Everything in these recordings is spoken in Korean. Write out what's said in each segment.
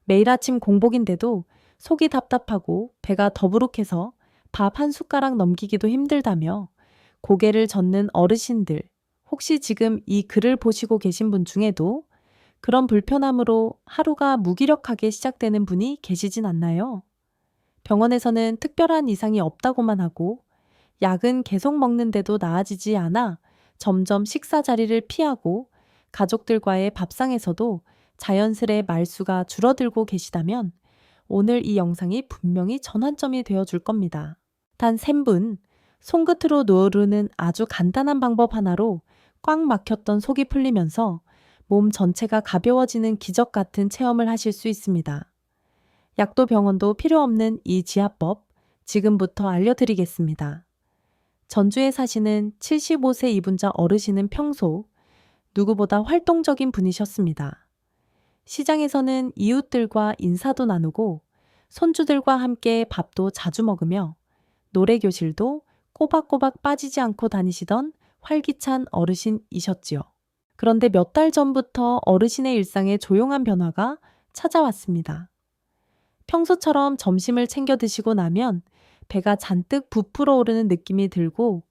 매일 아침 공복인데도 속이 답답하고 배가 더부룩해서 밥 한 숟가락 넘기기도 힘들다며 고개를 젓는 어르신들, 혹시 지금 이 글을 보시고 계신 분 중에도 그런 불편함으로 하루가 무기력하게 시작되는 분이 계시진 않나요? 병원에서는 특별한 이상이 없다고만 하고 약은 계속 먹는데도 나아지지 않아 점점 식사 자리를 피하고 가족들과의 밥상에서도 자연스레 말수가 줄어들고 계시다면 오늘 이 영상이 분명히 전환점이 되어 줄 겁니다. 단 3분, 손끝으로 누르는 아주 간단한 방법 하나로 꽉 막혔던 속이 풀리면서 몸 전체가 가벼워지는 기적 같은 체험을 하실 수 있습니다. 약도 병원도 필요 없는 이 지압법, 지금부터 알려드리겠습니다. 전주에 사시는 75세 이분자 어르신은 평소 누구보다 활동적인 분이셨습니다. 시장에서는 이웃들과 인사도 나누고 손주들과 함께 밥도 자주 먹으며 노래교실도 꼬박꼬박 빠지지 않고 다니시던 활기찬 어르신이셨지요. 그런데 몇 달 전부터 어르신의 일상에 조용한 변화가 찾아왔습니다. 평소처럼 점심을 챙겨 드시고 나면 배가 잔뜩 부풀어 오르는 느낌이 들고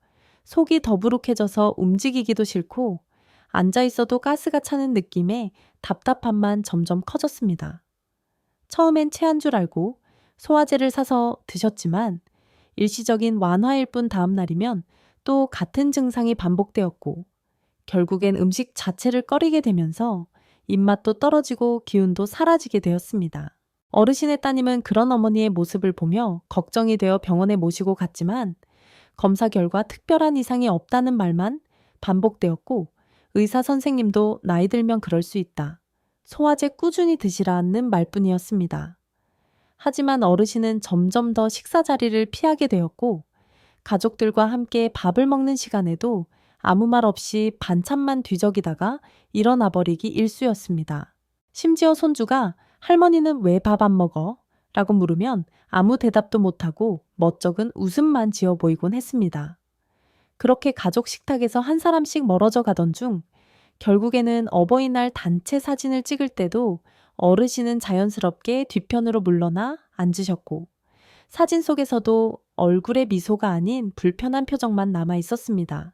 속이 더부룩해져서 움직이기도 싫고 앉아 있어도 가스가 차는 느낌에 답답함만 점점 커졌습니다. 처음엔 체한 줄 알고 소화제를 사서 드셨지만 일시적인 완화일 뿐 다음 날이면 또 같은 증상이 반복되었고 결국엔 음식 자체를 꺼리게 되면서 입맛도 떨어지고 기운도 사라지게 되었습니다. 어르신의 따님은 그런 어머니의 모습을 보며 걱정이 되어 병원에 모시고 갔지만 검사 결과 특별한 이상이 없다는 말만 반복되었고 의사 선생님도 나이 들면 그럴 수 있다. 소화제 꾸준히 드시라는 말뿐이었습니다. 하지만 어르신은 점점 더 식사 자리를 피하게 되었고 가족들과 함께 밥을 먹는 시간에도 아무 말 없이 반찬만 뒤적이다가 일어나 버리기 일쑤였습니다. 심지어 손주가 할머니는 왜 밥 안 먹어? 라고 물으면 아무 대답도 못하고 멋쩍은 웃음만 지어 보이곤 했습니다. 그렇게 가족 식탁에서 한 사람씩 멀어져 가던 중 결국에는 어버이날 단체 사진을 찍을 때도 어르신은 자연스럽게 뒤편으로 물러나 앉으셨고 사진 속에서도 얼굴에 미소가 아닌 불편한 표정만 남아 있었습니다.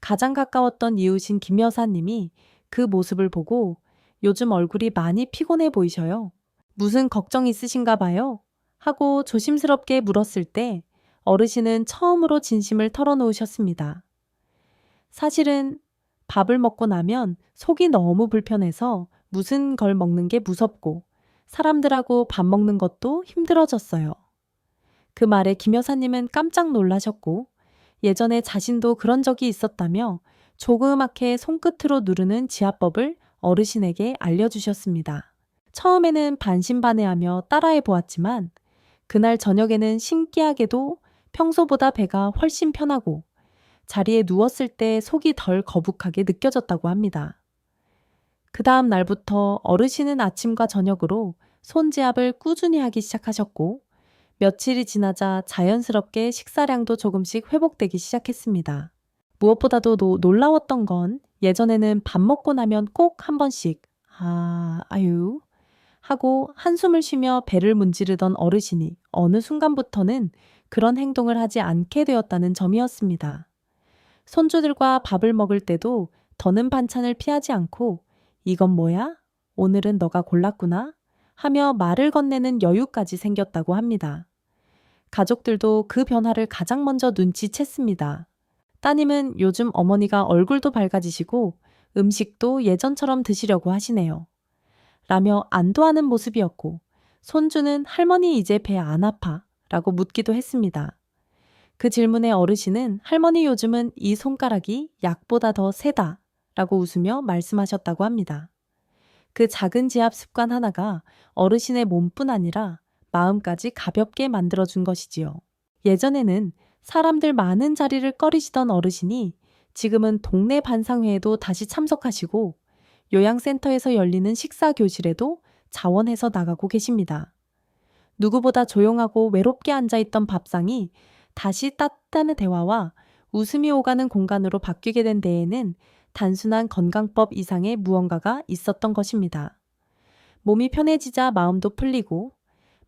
가장 가까웠던 이웃인 김 여사님이 그 모습을 보고 요즘 얼굴이 많이 피곤해 보이셔요. 무슨 걱정 있으신가 봐요? 하고 조심스럽게 물었을 때 어르신은 처음으로 진심을 털어놓으셨습니다. 사실은 밥을 먹고 나면 속이 너무 불편해서 무슨 걸 먹는 게 무섭고 사람들하고 밥 먹는 것도 힘들어졌어요. 그 말에 김 여사님은 깜짝 놀라셨고 예전에 자신도 그런 적이 있었다며 조그맣게 손끝으로 누르는 지압법을 어르신에게 알려주셨습니다. 처음에는 반신반의하며 따라해 보았지만 그날 저녁에는 신기하게도 평소보다 배가 훨씬 편하고 자리에 누웠을 때 속이 덜 거북하게 느껴졌다고 합니다. 그 다음 날부터 어르신은 아침과 저녁으로 손지압을 꾸준히 하기 시작하셨고 며칠이 지나자 자연스럽게 식사량도 조금씩 회복되기 시작했습니다. 무엇보다도 놀라웠던 건 예전에는 밥 먹고 나면 꼭 한 번씩 아유 하고 한숨을 쉬며 배를 문지르던 어르신이 어느 순간부터는 그런 행동을 하지 않게 되었다는 점이었습니다. 손주들과 밥을 먹을 때도 더는 반찬을 피하지 않고 이건 뭐야? 오늘은 너가 골랐구나? 하며 말을 건네는 여유까지 생겼다고 합니다. 가족들도 그 변화를 가장 먼저 눈치챘습니다. 따님은 요즘 어머니가 얼굴도 밝아지시고 음식도 예전처럼 드시려고 하시네요. 라며 안도하는 모습이었고 손주는 할머니 이제 배 안 아파? 라고 묻기도 했습니다. 그 질문에 어르신은 할머니 요즘은 이 손가락이 약보다 더 세다 라고 웃으며 말씀하셨다고 합니다. 그 작은 지압 습관 하나가 어르신의 몸뿐 아니라 마음까지 가볍게 만들어준 것이지요. 예전에는 사람들 많은 자리를 꺼리시던 어르신이 지금은 동네 반상회에도 다시 참석하시고 요양센터에서 열리는 식사 교실에도 자원해서 나가고 계십니다. 누구보다 조용하고 외롭게 앉아있던 밥상이 다시 따뜻한 대화와 웃음이 오가는 공간으로 바뀌게 된 데에는 단순한 건강법 이상의 무언가가 있었던 것입니다. 몸이 편해지자 마음도 풀리고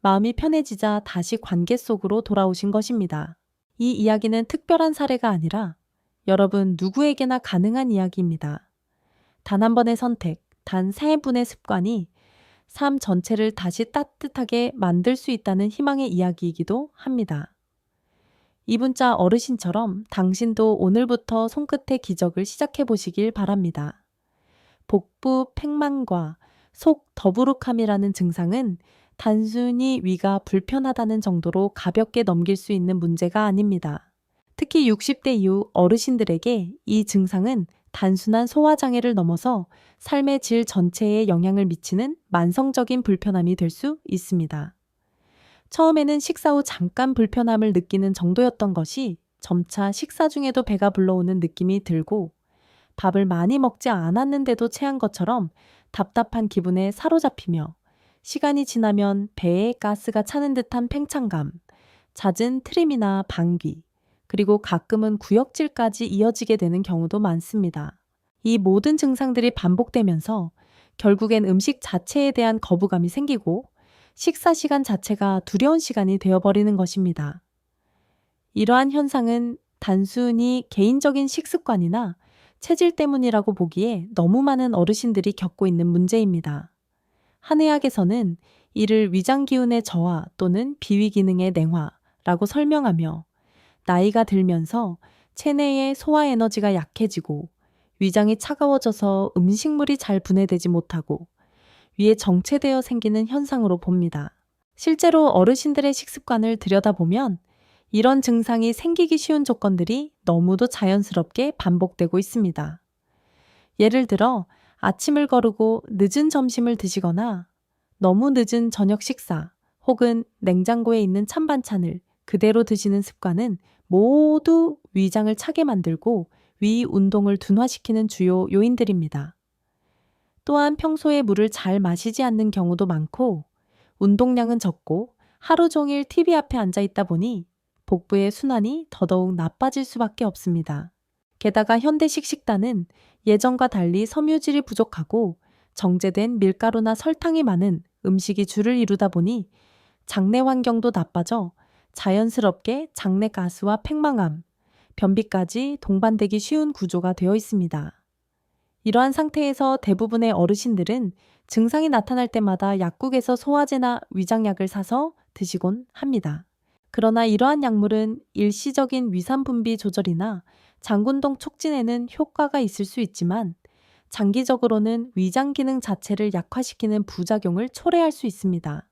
마음이 편해지자 다시 관계 속으로 돌아오신 것입니다. 이 이야기는 특별한 사례가 아니라 여러분 누구에게나 가능한 이야기입니다. 단 한 번의 선택, 단 세 분의 습관이 삶 전체를 다시 따뜻하게 만들 수 있다는 희망의 이야기이기도 합니다. 이분자 어르신처럼 당신도 오늘부터 손끝의 기적을 시작해 보시길 바랍니다. 복부 팽만과 속 더부룩함이라는 증상은 단순히 위가 불편하다는 정도로 가볍게 넘길 수 있는 문제가 아닙니다. 특히 60대 이후 어르신들에게 이 증상은 단순한 소화장애를 넘어서 삶의 질 전체에 영향을 미치는 만성적인 불편함이 될 수 있습니다. 처음에는 식사 후 잠깐 불편함을 느끼는 정도였던 것이 점차 식사 중에도 배가 불러오는 느낌이 들고 밥을 많이 먹지 않았는데도 체한 것처럼 답답한 기분에 사로잡히며 시간이 지나면 배에 가스가 차는 듯한 팽창감, 잦은 트림이나 방귀, 그리고 가끔은 구역질까지 이어지게 되는 경우도 많습니다. 이 모든 증상들이 반복되면서 결국엔 음식 자체에 대한 거부감이 생기고 식사 시간 자체가 두려운 시간이 되어버리는 것입니다. 이러한 현상은 단순히 개인적인 식습관이나 체질 때문이라고 보기에 너무 많은 어르신들이 겪고 있는 문제입니다. 한의학에서는 이를 위장기운의 저하 또는 비위기능의 냉화라고 설명하며 나이가 들면서 체내의 소화 에너지가 약해지고 위장이 차가워져서 음식물이 잘 분해되지 못하고 위에 정체되어 생기는 현상으로 봅니다. 실제로 어르신들의 식습관을 들여다보면 이런 증상이 생기기 쉬운 조건들이 너무도 자연스럽게 반복되고 있습니다. 예를 들어 아침을 거르고 늦은 점심을 드시거나 너무 늦은 저녁 식사 혹은 냉장고에 있는 찬반찬을 그대로 드시는 습관은 모두 위장을 차게 만들고 위 운동을 둔화시키는 주요 요인들입니다. 또한 평소에 물을 잘 마시지 않는 경우도 많고 운동량은 적고 하루 종일 TV 앞에 앉아 있다 보니 복부의 순환이 더더욱 나빠질 수밖에 없습니다. 게다가 현대식 식단은 예전과 달리 섬유질이 부족하고 정제된 밀가루나 설탕이 많은 음식이 주를 이루다 보니 장내 환경도 나빠져 자연스럽게 장내 가스와 팽만함, 변비까지 동반되기 쉬운 구조가 되어 있습니다. 이러한 상태에서 대부분의 어르신들은 증상이 나타날 때마다 약국에서 소화제나 위장약을 사서 드시곤 합니다. 그러나 이러한 약물은 일시적인 위산 분비 조절이나 장군동 촉진에는 효과가 있을 수 있지만 장기적으로는 위장 기능 자체를 약화시키는 부작용을 초래할 수 있습니다.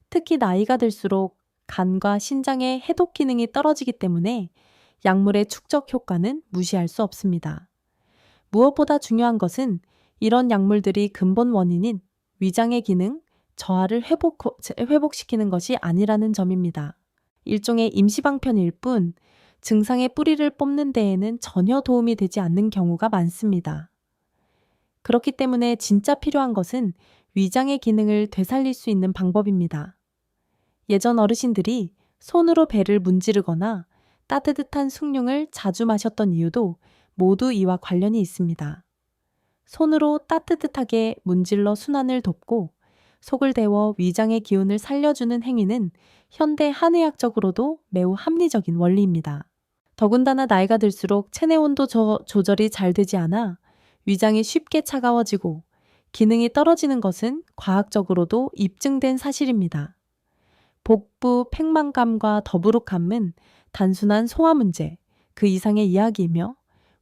특히 나이가 들수록 간과 신장의 해독 기능이 떨어지기 때문에 약물의 축적 효과는 무시할 수 없습니다. 무엇보다 중요한 것은 이런 약물들이 근본 원인인 위장의 기능, 저하를 회복시키는 것이 아니라는 점입니다. 일종의 임시방편일 뿐 증상의 뿌리를 뽑는 데에는 전혀 도움이 되지 않는 경우가 많습니다. 그렇기 때문에 진짜 필요한 것은 위장의 기능을 되살릴 수 있는 방법입니다. 예전 어르신들이 손으로 배를 문지르거나 따뜻한 숭늉을 자주 마셨던 이유도 모두 이와 관련이 있습니다. 손으로 따뜻하게 문질러 순환을 돕고 속을 데워 위장의 기운을 살려주는 행위는 현대 한의학적으로도 매우 합리적인 원리입니다. 더군다나 나이가 들수록 체내 온도 조절이 잘 되지 않아 위장이 쉽게 차가워지고 기능이 떨어지는 것은 과학적으로도 입증된 사실입니다. 복부 팽만감과 더부룩함은 단순한 소화 문제, 그 이상의 이야기이며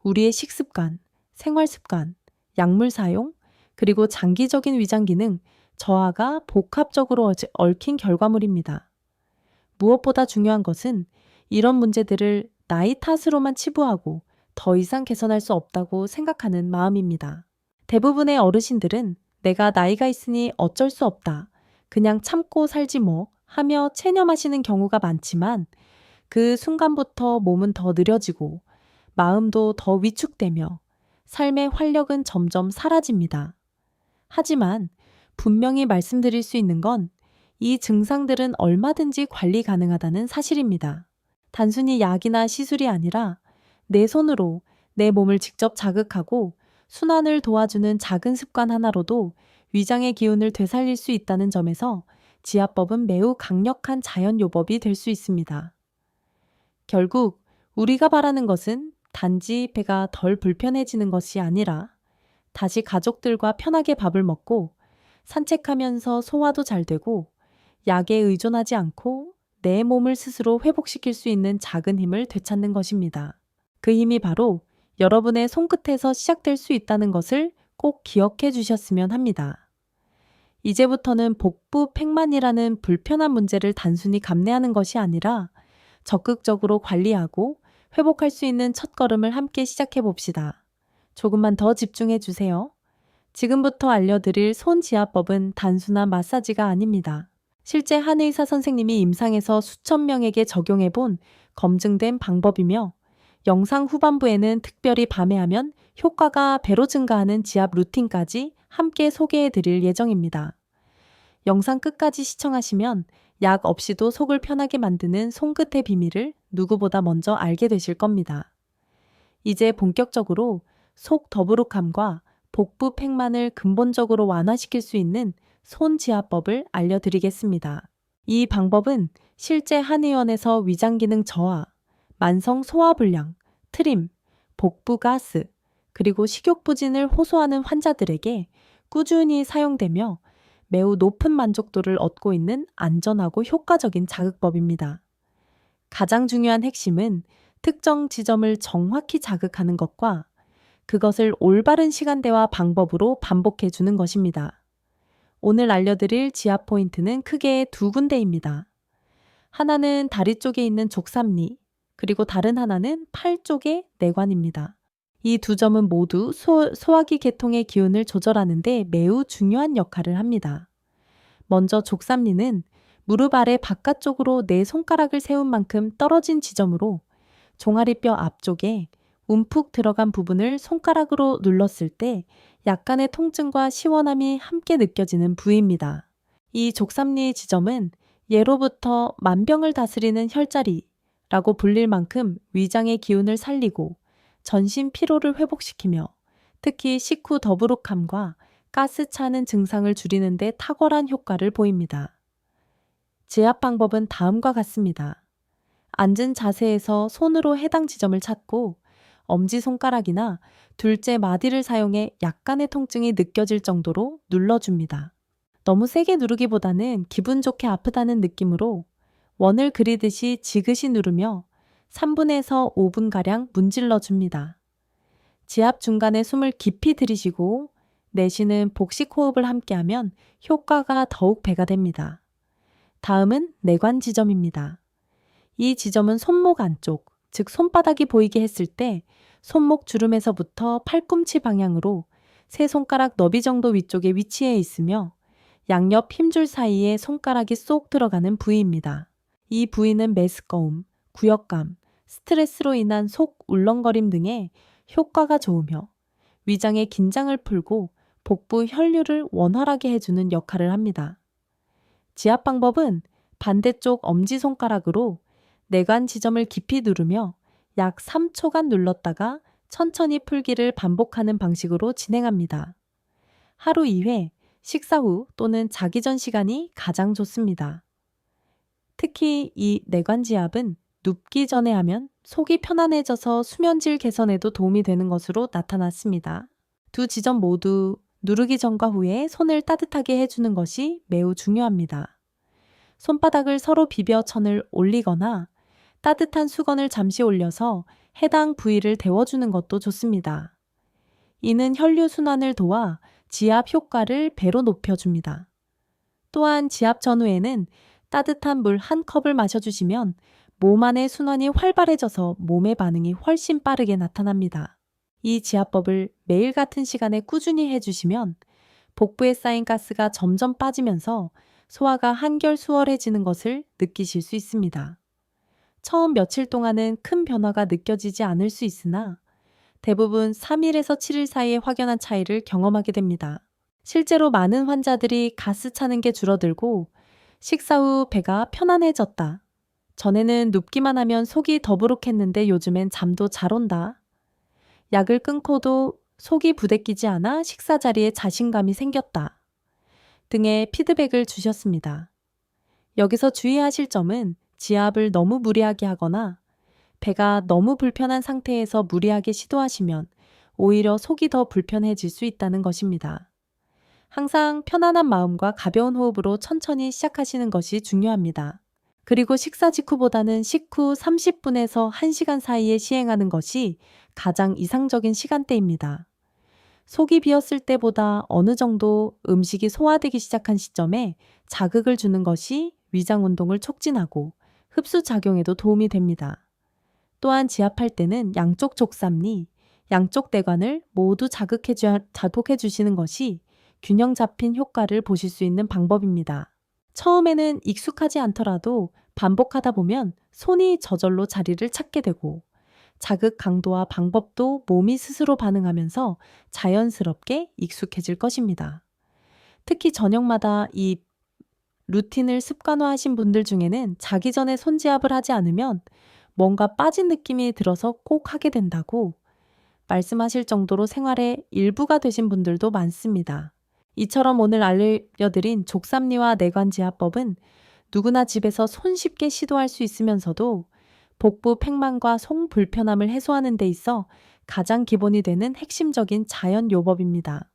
우리의 식습관, 생활습관, 약물 사용, 그리고 장기적인 위장 기능, 저하가 복합적으로 얽힌 결과물입니다. 무엇보다 중요한 것은 이런 문제들을 나이 탓으로만 치부하고 더 이상 개선할 수 없다고 생각하는 마음입니다. 대부분의 어르신들은 내가 나이가 있으니 어쩔 수 없다, 그냥 참고 살지 뭐 하며 체념하시는 경우가 많지만 그 순간부터 몸은 더 느려지고 마음도 더 위축되며 삶의 활력은 점점 사라집니다. 하지만 분명히 말씀드릴 수 있는 건 이 증상들은 얼마든지 관리 가능하다는 사실입니다. 단순히 약이나 시술이 아니라 내 손으로 내 몸을 직접 자극하고 순환을 도와주는 작은 습관 하나로도 위장의 기운을 되살릴 수 있다는 점에서 지압법은 매우 강력한 자연요법이 될 수 있습니다. 결국 우리가 바라는 것은 단지 배가 덜 불편해지는 것이 아니라 다시 가족들과 편하게 밥을 먹고 산책하면서 소화도 잘 되고 약에 의존하지 않고 내 몸을 스스로 회복시킬 수 있는 작은 힘을 되찾는 것입니다. 그 힘이 바로 여러분의 손끝에서 시작될 수 있다는 것을 꼭 기억해 주셨으면 합니다. 이제부터는 복부 팽만이라는 불편한 문제를 단순히 감내하는 것이 아니라 적극적으로 관리하고 회복할 수 있는 첫걸음을 함께 시작해 봅시다. 조금만 더 집중해 주세요. 지금부터 알려드릴 손지압법은 단순한 마사지가 아닙니다. 실제 한의사 선생님이 임상에서 수천 명에게 적용해 본 검증된 방법이며 영상 후반부에는 특별히 밤에 하면 효과가 배로 증가하는 지압 루틴까지 함께 소개해 드릴 예정입니다. 영상 끝까지 시청하시면 약 없이도 속을 편하게 만드는 손끝의 비밀을 누구보다 먼저 알게 되실 겁니다. 이제 본격적으로 속 더부룩함과 복부 팽만을 근본적으로 완화시킬 수 있는 손지압법을 알려드리겠습니다. 이 방법은 실제 한의원에서 위장기능 저하, 만성 소화불량, 트림, 복부 가스, 그리고 식욕부진을 호소하는 환자들에게 꾸준히 사용되며 매우 높은 만족도를 얻고 있는 안전하고 효과적인 자극법입니다. 가장 중요한 핵심은 특정 지점을 정확히 자극하는 것과 그것을 올바른 시간대와 방법으로 반복해 주는 것입니다. 오늘 알려드릴 지압 포인트는 크게 두 군데입니다. 하나는 다리 쪽에 있는 족삼리, 그리고 다른 하나는 팔 쪽의 내관입니다. 이 두 점은 모두 소화기 계통의 기운을 조절하는 데 매우 중요한 역할을 합니다. 먼저 족삼리는 무릎 아래 바깥쪽으로 내 손가락을 세운 만큼 떨어진 지점으로 종아리뼈 앞쪽에 움푹 들어간 부분을 손가락으로 눌렀을 때 약간의 통증과 시원함이 함께 느껴지는 부위입니다. 이 족삼리 지점은 예로부터 만병을 다스리는 혈자리라고 불릴 만큼 위장의 기운을 살리고 전신 피로를 회복시키며 특히 식후 더부룩함과 가스 차는 증상을 줄이는 데 탁월한 효과를 보입니다. 지압 방법은 다음과 같습니다. 앉은 자세에서 손으로 해당 지점을 찾고 엄지손가락이나 둘째 마디를 사용해 약간의 통증이 느껴질 정도로 눌러줍니다. 너무 세게 누르기보다는 기분 좋게 아프다는 느낌으로 원을 그리듯이 지그시 누르며 3분에서 5분가량 문질러줍니다. 지압 중간에 숨을 깊이 들이쉬고 내쉬는 복식 호흡을 함께하면 효과가 더욱 배가 됩니다. 다음은 내관 지점입니다. 이 지점은 손목 안쪽, 즉 손바닥이 보이게 했을 때 손목 주름에서부터 팔꿈치 방향으로 세 손가락 너비 정도 위쪽에 위치해 있으며 양옆 힘줄 사이에 손가락이 쏙 들어가는 부위입니다. 이 부위는 메스꺼움, 구역감, 스트레스로 인한 속 울렁거림 등의 효과가 좋으며 위장의 긴장을 풀고 복부 혈류를 원활하게 해주는 역할을 합니다. 지압 방법은 반대쪽 엄지손가락으로 내관 지점을 깊이 누르며 약 3초간 눌렀다가 천천히 풀기를 반복하는 방식으로 진행합니다. 하루 2회, 식사 후 또는 자기 전 시간이 가장 좋습니다. 특히 이 내관 지압은 눕기 전에 하면 속이 편안해져서 수면질 개선에도 도움이 되는 것으로 나타났습니다. 두 지점 모두 누르기 전과 후에 손을 따뜻하게 해주는 것이 매우 중요합니다. 손바닥을 서로 비벼 천을 올리거나 따뜻한 수건을 잠시 올려서 해당 부위를 데워주는 것도 좋습니다. 이는 혈류 순환을 도와 지압 효과를 배로 높여줍니다. 또한 지압 전후에는 따뜻한 물 한 컵을 마셔주시면 몸 안의 순환이 활발해져서 몸의 반응이 훨씬 빠르게 나타납니다. 이 지압법을 매일 같은 시간에 꾸준히 해주시면 복부에 쌓인 가스가 점점 빠지면서 소화가 한결 수월해지는 것을 느끼실 수 있습니다. 처음 며칠 동안은 큰 변화가 느껴지지 않을 수 있으나 대부분 3일에서 7일 사이에 확연한 차이를 경험하게 됩니다. 실제로 많은 환자들이 가스 차는 게 줄어들고 식사 후 배가 편안해졌다. 전에는 눕기만 하면 속이 더부룩했는데 요즘엔 잠도 잘 온다. 약을 끊고도 속이 부대끼지 않아 식사 자리에 자신감이 생겼다. 등의 피드백을 주셨습니다. 여기서 주의하실 점은 지압을 너무 무리하게 하거나 배가 너무 불편한 상태에서 무리하게 시도하시면 오히려 속이 더 불편해질 수 있다는 것입니다. 항상 편안한 마음과 가벼운 호흡으로 천천히 시작하시는 것이 중요합니다. 그리고 식사 직후보다는 식후 30분에서 1시간 사이에 시행하는 것이 가장 이상적인 시간대입니다. 속이 비었을 때보다 어느 정도 음식이 소화되기 시작한 시점에 자극을 주는 것이 위장 운동을 촉진하고 흡수 작용에도 도움이 됩니다. 또한 지압할 때는 양쪽 족삼리, 양쪽 대관을 모두 자극해 주시는 것이 균형 잡힌 효과를 보실 수 있는 방법입니다. 처음에는 익숙하지 않더라도 반복하다 보면 손이 저절로 자리를 찾게 되고 자극 강도와 방법도 몸이 스스로 반응하면서 자연스럽게 익숙해질 것입니다. 특히 저녁마다 이 루틴을 습관화하신 분들 중에는 자기 전에 손지압을 하지 않으면 뭔가 빠진 느낌이 들어서 꼭 하게 된다고 말씀하실 정도로 생활의 일부가 되신 분들도 많습니다. 이처럼 오늘 알려드린 족삼리와 내관지압법은 누구나 집에서 손쉽게 시도할 수 있으면서도 복부 팽만과 속 불편함을 해소하는 데 있어 가장 기본이 되는 핵심적인 자연 요법입니다.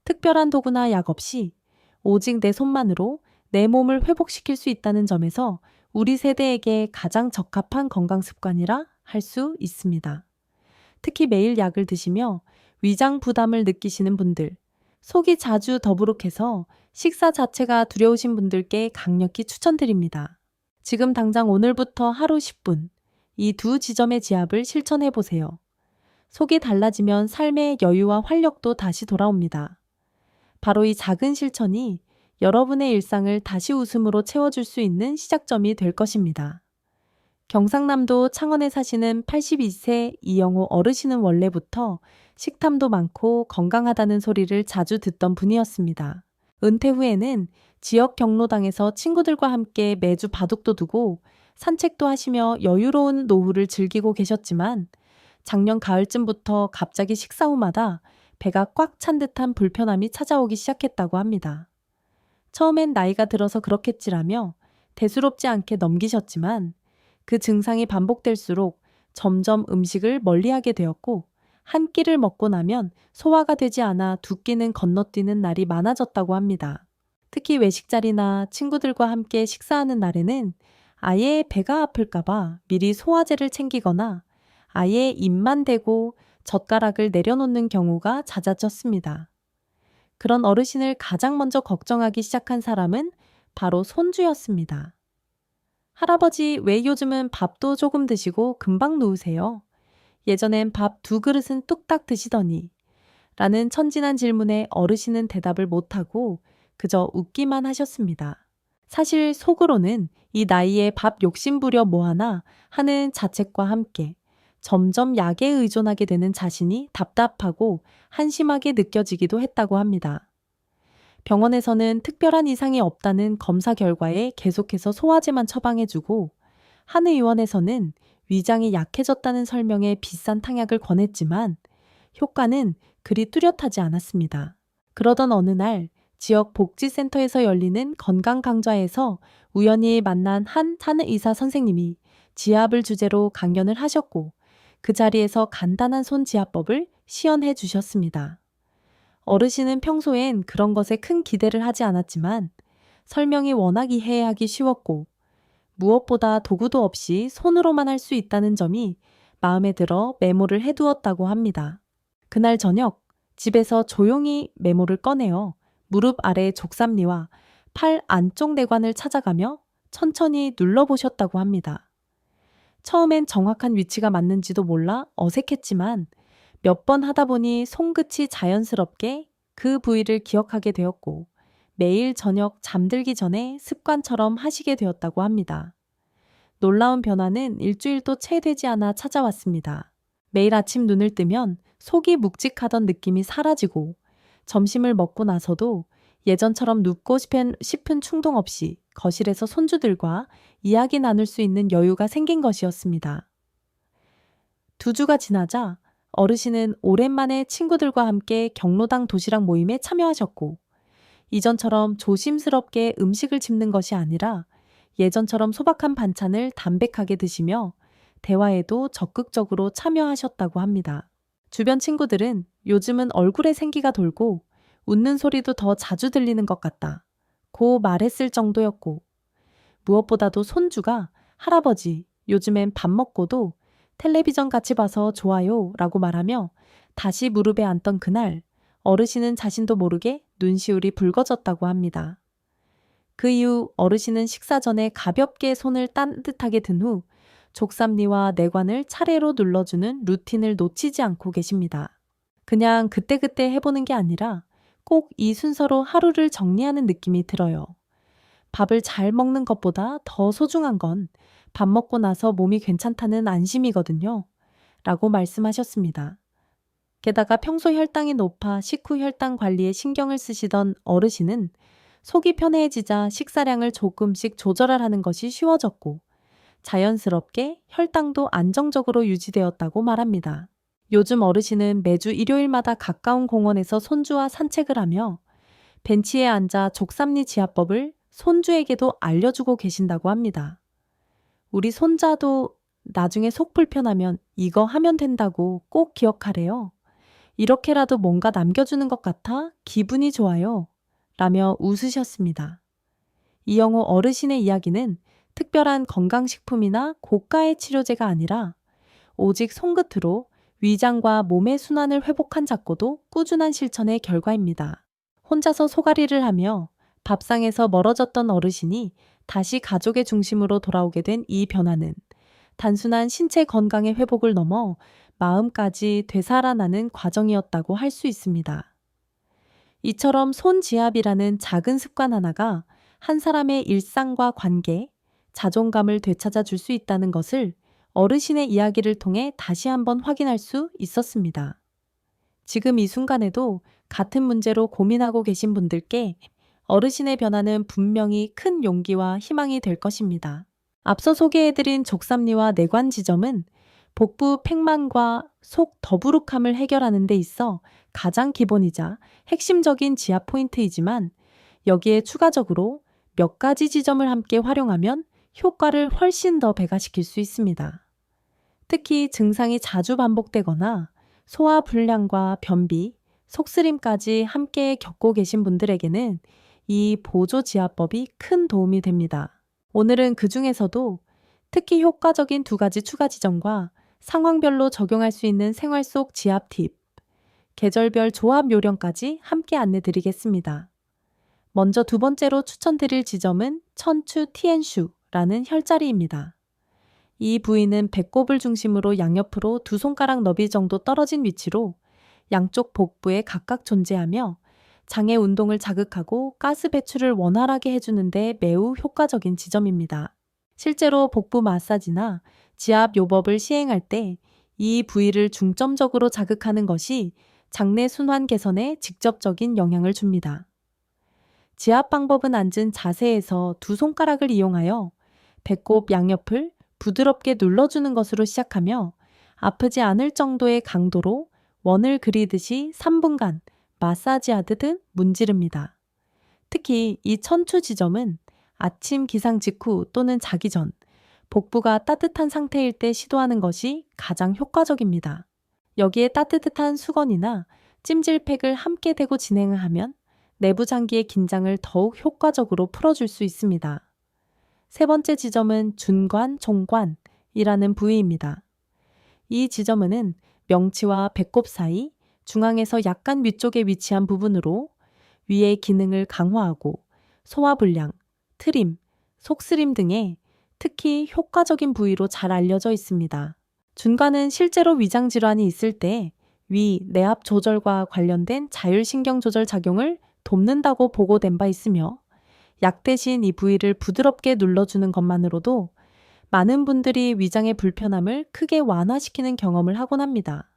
특별한 도구나 약 없이 오직 내 손만으로 내 몸을 회복시킬 수 있다는 점에서 우리 세대에게 가장 적합한 건강 습관이라 할 수 있습니다. 특히 매일 약을 드시며 위장 부담을 느끼시는 분들, 속이 자주 더부룩해서 식사 자체가 두려우신 분들께 강력히 추천드립니다. 지금 당장 오늘부터 하루 10분, 이 두 지점의 지압을 실천해 보세요. 속이 달라지면 삶의 여유와 활력도 다시 돌아옵니다. 바로 이 작은 실천이 여러분의 일상을 다시 웃음으로 채워줄 수 있는 시작점이 될 것입니다. 경상남도 창원에 사시는 82세 이영호 어르신은 원래부터 식탐도 많고 건강하다는 소리를 자주 듣던 분이었습니다. 은퇴 후에는 지역 경로당에서 친구들과 함께 매주 바둑도 두고 산책도 하시며 여유로운 노후를 즐기고 계셨지만 작년 가을쯤부터 갑자기 식사 후마다 배가 꽉 찬 듯한 불편함이 찾아오기 시작했다고 합니다. 처음엔 나이가 들어서 그렇겠지라며 대수롭지 않게 넘기셨지만 그 증상이 반복될수록 점점 음식을 멀리하게 되었고 한 끼를 먹고 나면 소화가 되지 않아 두 끼는 건너뛰는 날이 많아졌다고 합니다. 특히 외식 자리나 친구들과 함께 식사하는 날에는 아예 배가 아플까봐 미리 소화제를 챙기거나 아예 입만 대고 젓가락을 내려놓는 경우가 잦아졌습니다. 그런 어르신을 가장 먼저 걱정하기 시작한 사람은 바로 손주였습니다. 할아버지, 왜 요즘은 밥도 조금 드시고 금방 누우세요? 예전엔 밥 2그릇은 뚝딱 드시더니 라는 천진한 질문에 어르신은 대답을 못하고 그저 웃기만 하셨습니다. 사실 속으로는 이 나이에 밥 욕심부려 뭐하나 하는 자책과 함께 점점 약에 의존하게 되는 자신이 답답하고 한심하게 느껴지기도 했다고 합니다. 병원에서는 특별한 이상이 없다는 검사 결과에 계속해서 소화제만 처방해주고 한의원에서는 위장이 약해졌다는 설명에 비싼 탕약을 권했지만 효과는 그리 뚜렷하지 않았습니다. 그러던 어느 날 지역 복지센터에서 열리는 건강 강좌에서 우연히 만난 한 한의사 선생님이 지압을 주제로 강연을 하셨고 그 자리에서 간단한 손지압법을 시연해 주셨습니다. 어르신은 평소엔 그런 것에 큰 기대를 하지 않았지만 설명이 워낙 이해하기 쉬웠고 무엇보다 도구도 없이 손으로만 할 수 있다는 점이 마음에 들어 메모를 해두었다고 합니다. 그날 저녁 집에서 조용히 메모를 꺼내어 무릎 아래 족삼리와 팔 안쪽 내관을 찾아가며 천천히 눌러보셨다고 합니다. 처음엔 정확한 위치가 맞는지도 몰라 어색했지만 몇 번 하다 보니 손끝이 자연스럽게 그 부위를 기억하게 되었고 매일 저녁 잠들기 전에 습관처럼 하시게 되었다고 합니다. 놀라운 변화는 일주일도 채 되지 않아 찾아왔습니다. 매일 아침 눈을 뜨면 속이 묵직하던 느낌이 사라지고 점심을 먹고 나서도 예전처럼 눕고 싶은 충동 없이 거실에서 손주들과 이야기 나눌 수 있는 여유가 생긴 것이었습니다. 2주가 지나자 어르신은 오랜만에 친구들과 함께 경로당 도시락 모임에 참여하셨고 이전처럼 조심스럽게 음식을 집는 것이 아니라 예전처럼 소박한 반찬을 담백하게 드시며 대화에도 적극적으로 참여하셨다고 합니다. 주변 친구들은 요즘은 얼굴에 생기가 돌고 웃는 소리도 더 자주 들리는 것 같다 고 말했을 정도였고, 무엇보다도 손주가 할아버지, 요즘엔 밥 먹고도 텔레비전 같이 봐서 좋아요 라고 말하며 다시 무릎에 앉던 그날 어르신은 자신도 모르게 눈시울이 붉어졌다고 합니다. 그 이후 어르신은 식사 전에 가볍게 손을 따뜻하게 든 후 족삼리와 내관을 차례로 눌러주는 루틴을 놓치지 않고 계십니다. 그냥 그때그때 해보는 게 아니라 꼭 이 순서로 하루를 정리하는 느낌이 들어요. 밥을 잘 먹는 것보다 더 소중한 건 밥 먹고 나서 몸이 괜찮다는 안심이거든요. 라고 말씀하셨습니다. 게다가 평소 혈당이 높아 식후 혈당 관리에 신경을 쓰시던 어르신은 속이 편해지자 식사량을 조금씩 조절하는 것이 쉬워졌고 자연스럽게 혈당도 안정적으로 유지되었다고 말합니다. 요즘 어르신은 매주 일요일마다 가까운 공원에서 손주와 산책을 하며 벤치에 앉아 족삼리 지압법을 손주에게도 알려주고 계신다고 합니다. 우리 손자도 나중에 속 불편하면 이거 하면 된다고 꼭 기억하래요. 이렇게라도 뭔가 남겨주는 것 같아 기분이 좋아요. 라며 웃으셨습니다. 이영호 어르신의 이야기는 특별한 건강식품이나 고가의 치료제가 아니라 오직 손끝으로 위장과 몸의 순환을 회복한 작고도 꾸준한 실천의 결과입니다. 혼자서 소가리를 하며 밥상에서 멀어졌던 어르신이 다시 가족의 중심으로 돌아오게 된 이 변화는 단순한 신체 건강의 회복을 넘어 마음까지 되살아나는 과정이었다고 할 수 있습니다. 이처럼 손지압이라는 작은 습관 하나가 한 사람의 일상과 관계, 자존감을 되찾아 줄 수 있다는 것을 어르신의 이야기를 통해 다시 한번 확인할 수 있었습니다. 지금 이 순간에도 같은 문제로 고민하고 계신 분들께 어르신의 변화는 분명히 큰 용기와 희망이 될 것입니다. 앞서 소개해드린 족삼리와 내관 지점은 복부 팽만과 속 더부룩함을 해결하는 데 있어 가장 기본이자 핵심적인 지압 포인트이지만 여기에 추가적으로 몇 가지 지점을 함께 활용하면 효과를 훨씬 더 배가시킬 수 있습니다. 특히 증상이 자주 반복되거나 소화 불량과 변비, 속쓰림까지 함께 겪고 계신 분들에게는 이 보조 지압법이 큰 도움이 됩니다. 오늘은 그 중에서도 특히 효과적인 2가지 추가 지점과 상황별로 적용할 수 있는 생활 속 지압 팁, 계절별 조합 요령까지 함께 안내드리겠습니다. 먼저 2번째로 추천드릴 지점은 천추 티엔슈라는 혈자리입니다. 이 부위는 배꼽을 중심으로 양옆으로 2손가락 너비 정도 떨어진 위치로 양쪽 복부에 각각 존재하며 장의 운동을 자극하고 가스 배출을 원활하게 해주는 데 매우 효과적인 지점입니다. 실제로 복부 마사지나 지압 요법을 시행할 때 이 부위를 중점적으로 자극하는 것이 장내 순환 개선에 직접적인 영향을 줍니다. 지압 방법은 앉은 자세에서 2손가락을 이용하여 배꼽 양옆을 부드럽게 눌러주는 것으로 시작하며 아프지 않을 정도의 강도로 원을 그리듯이 3분간 마사지하듯 문지릅니다. 특히 이 천추 지점은 아침 기상 직후 또는 자기 전, 복부가 따뜻한 상태일 때 시도하는 것이 가장 효과적입니다. 여기에 따뜻한 수건이나 찜질팩을 함께 대고 진행을 하면 내부 장기의 긴장을 더욱 효과적으로 풀어줄 수 있습니다. 3번째 지점은 준관, 종관이라는 부위입니다. 이 지점은 명치와 배꼽 사이, 중앙에서 약간 위쪽에 위치한 부분으로 위의 기능을 강화하고 소화불량, 트림, 속쓰림 등의 특히 효과적인 부위로 잘 알려져 있습니다. 준관은 실제로 위장 질환이 있을 때 위, 내압 조절과 관련된 자율신경 조절 작용을 돕는다고 보고된 바 있으며 약 대신 이 부위를 부드럽게 눌러주는 것만으로도 많은 분들이 위장의 불편함을 크게 완화시키는 경험을 하곤 합니다.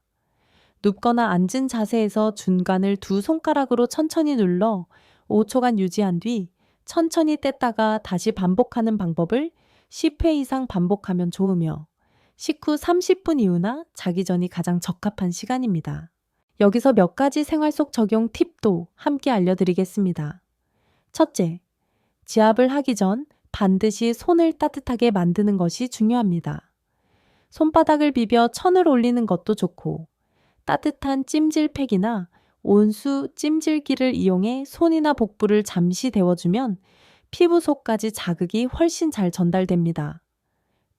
눕거나 앉은 자세에서 준관을 2손가락으로 천천히 눌러 5초간 유지한 뒤 천천히 뗐다가 다시 반복하는 방법을 10회 이상 반복하면 좋으며 식후 30분 이후나 자기 전이 가장 적합한 시간입니다. 여기서 몇 가지 생활 속 적용 팁도 함께 알려드리겠습니다. 첫째, 지압을 하기 전 반드시 손을 따뜻하게 만드는 것이 중요합니다. 손바닥을 비벼 천을 올리는 것도 좋고, 따뜻한 찜질팩이나 온수 찜질기를 이용해 손이나 복부를 잠시 데워주면 피부 속까지 자극이 훨씬 잘 전달됩니다.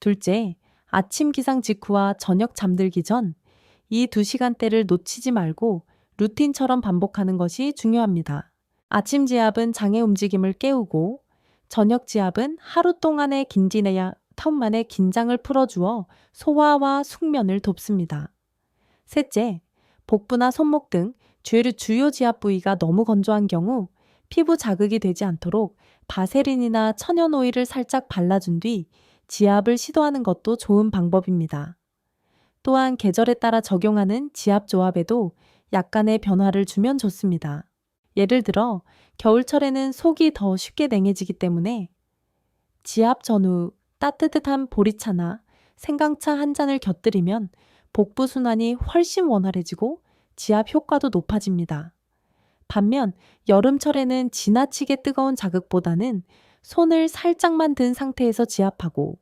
둘째, 아침 기상 직후와 저녁 잠들기 전 이 2시간대를 놓치지 말고 루틴처럼 반복하는 것이 중요합니다. 아침 지압은 장의 움직임을 깨우고, 저녁 지압은 하루 동안의 긴지내야 턱만의 긴장을 풀어주어 소화와 숙면을 돕습니다. 셋째, 복부나 손목 등 주요 지압 부위가 너무 건조한 경우 피부 자극이 되지 않도록 바세린이나 천연 오일을 살짝 발라준 뒤 지압을 시도하는 것도 좋은 방법입니다. 또한 계절에 따라 적용하는 지압 조합에도 약간의 변화를 주면 좋습니다. 예를 들어 겨울철에는 속이 더 쉽게 냉해지기 때문에 지압 전후 따뜻한 보리차나 생강차 한 잔을 곁들이면 복부 순환이 훨씬 원활해지고 지압 효과도 높아집니다. 반면 여름철에는 지나치게 뜨거운 자극보다는 손을 살짝만 든 상태에서 지압하고,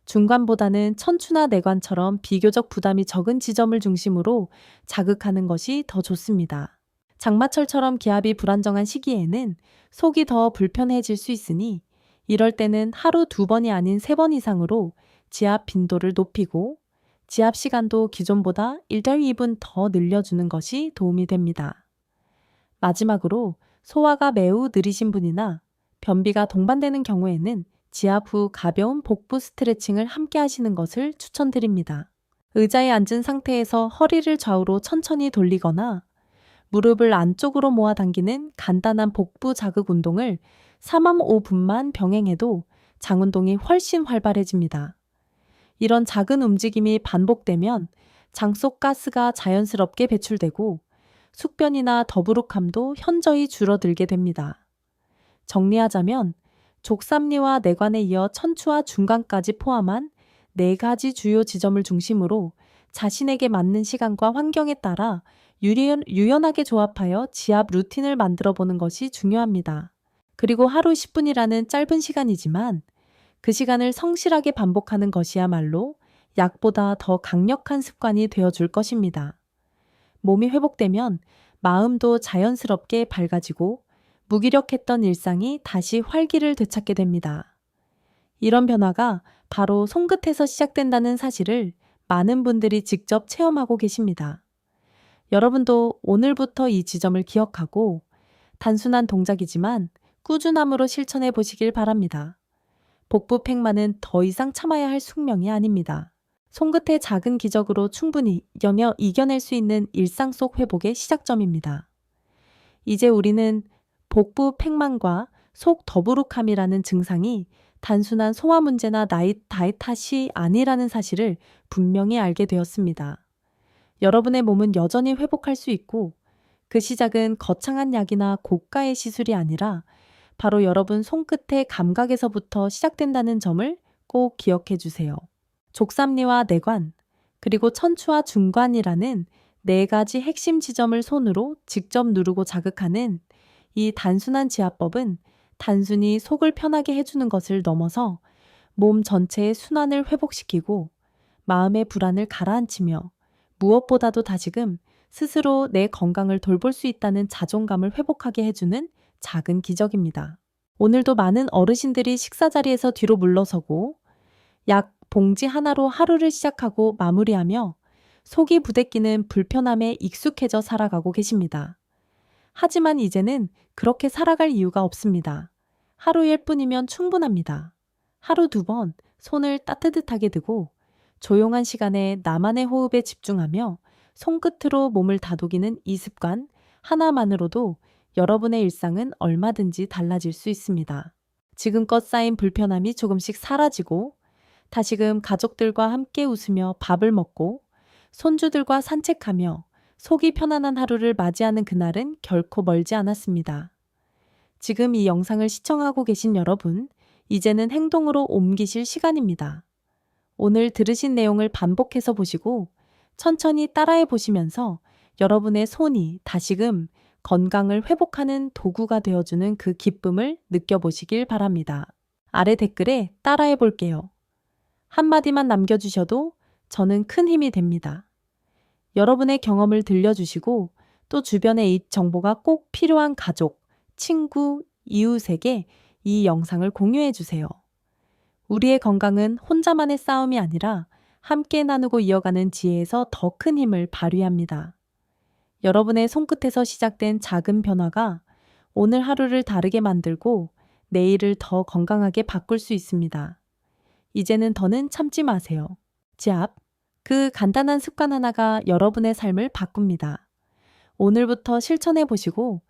중간보다는 천추나 내관처럼 비교적 부담이 적은 지점을 중심으로 자극하는 것이 더 좋습니다. 장마철처럼 기압이 불안정한 시기에는 속이 더 불편해질 수 있으니, 이럴 때는 하루 2번이 아닌 3번 이상으로 지압 빈도를 높이고 지압 시간도 기존보다 1-2분 더 늘려주는 것이 도움이 됩니다. 마지막으로 소화가 매우 느리신 분이나 변비가 동반되는 경우에는 지압 후 가벼운 복부 스트레칭을 함께 하시는 것을 추천드립니다. 의자에 앉은 상태에서 허리를 좌우로 천천히 돌리거나 무릎을 안쪽으로 모아 당기는 간단한 복부 자극 운동을 3-5분만 병행해도 장 운동이 훨씬 활발해집니다. 이런 작은 움직임이 반복되면 장 속 가스가 자연스럽게 배출되고 숙변이나 더부룩함도 현저히 줄어들게 됩니다. 정리하자면 족삼리와 내관에 이어 천추와 중간까지 포함한 4가지 주요 지점을 중심으로 자신에게 맞는 시간과 환경에 따라 유연하게 조합하여 지압 루틴을 만들어 보는 것이 중요합니다. 그리고 하루 10분이라는 짧은 시간이지만 그 시간을 성실하게 반복하는 것이야말로 약보다 더 강력한 습관이 되어줄 것입니다. 몸이 회복되면 마음도 자연스럽게 밝아지고 무기력했던 일상이 다시 활기를 되찾게 됩니다. 이런 변화가 바로 손끝에서 시작된다는 사실을 많은 분들이 직접 체험하고 계십니다. 여러분도 오늘부터 이 지점을 기억하고 단순한 동작이지만 꾸준함으로 실천해 보시길 바랍니다. 복부 팽만은 더 이상 참아야 할 숙명이 아닙니다. 손끝의 작은 기적으로 충분히 이겨낼 수 있는 일상 속 회복의 시작점입니다. 이제 우리는 복부 팽만과 속 더부룩함이라는 증상이 단순한 소화 문제나 나이 탓이 아니라는 사실을 분명히 알게 되었습니다. 여러분의 몸은 여전히 회복할 수 있고, 그 시작은 거창한 약이나 고가의 시술이 아니라 바로 여러분 손끝의 감각에서부터 시작된다는 점을 꼭 기억해 주세요. 족삼리와 내관, 그리고 천추와 중관이라는 4가지 핵심 지점을 손으로 직접 누르고 자극하는 이 단순한 지압법은 단순히 속을 편하게 해주는 것을 넘어서 몸 전체의 순환을 회복시키고 마음의 불안을 가라앉히며 무엇보다도 다시금 스스로 내 건강을 돌볼 수 있다는 자존감을 회복하게 해주는 작은 기적입니다. 오늘도 많은 어르신들이 식사 자리에서 뒤로 물러서고 약 봉지 하나로 하루를 시작하고 마무리하며 속이 부대끼는 불편함에 익숙해져 살아가고 계십니다. 하지만 이제는 그렇게 살아갈 이유가 없습니다. 하루 10분이면 충분합니다. 하루 2번 손을 따뜻하게 두고 조용한 시간에 나만의 호흡에 집중하며 손끝으로 몸을 다독이는 이 습관 하나만으로도 여러분의 일상은 얼마든지 달라질 수 있습니다. 지금껏 쌓인 불편함이 조금씩 사라지고 다시금 가족들과 함께 웃으며 밥을 먹고 손주들과 산책하며 속이 편안한 하루를 맞이하는 그날은 결코 멀지 않았습니다. 지금 이 영상을 시청하고 계신 여러분, 이제는 행동으로 옮기실 시간입니다. 오늘 들으신 내용을 반복해서 보시고 천천히 따라해 보시면서 여러분의 손이 다시금 건강을 회복하는 도구가 되어주는 그 기쁨을 느껴보시길 바랍니다. 아래 댓글에 따라해 볼게요. 한마디만 남겨주셔도 저는 큰 힘이 됩니다. 여러분의 경험을 들려주시고 또 주변에 이 정보가 꼭 필요한 가족, 친구, 이웃에게 이 영상을 공유해 주세요. 우리의 건강은 혼자만의 싸움이 아니라 함께 나누고 이어가는 지혜에서 더 큰 힘을 발휘합니다. 여러분의 손끝에서 시작된 작은 변화가 오늘 하루를 다르게 만들고 내일을 더 건강하게 바꿀 수 있습니다. 이제는 더는 참지 마세요. 지압. 그 간단한 습관 하나가 여러분의 삶을 바꿉니다. 오늘부터 실천해 보시고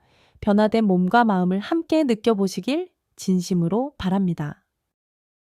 변화된 몸과 마음을 함께 느껴보시길 진심으로 바랍니다.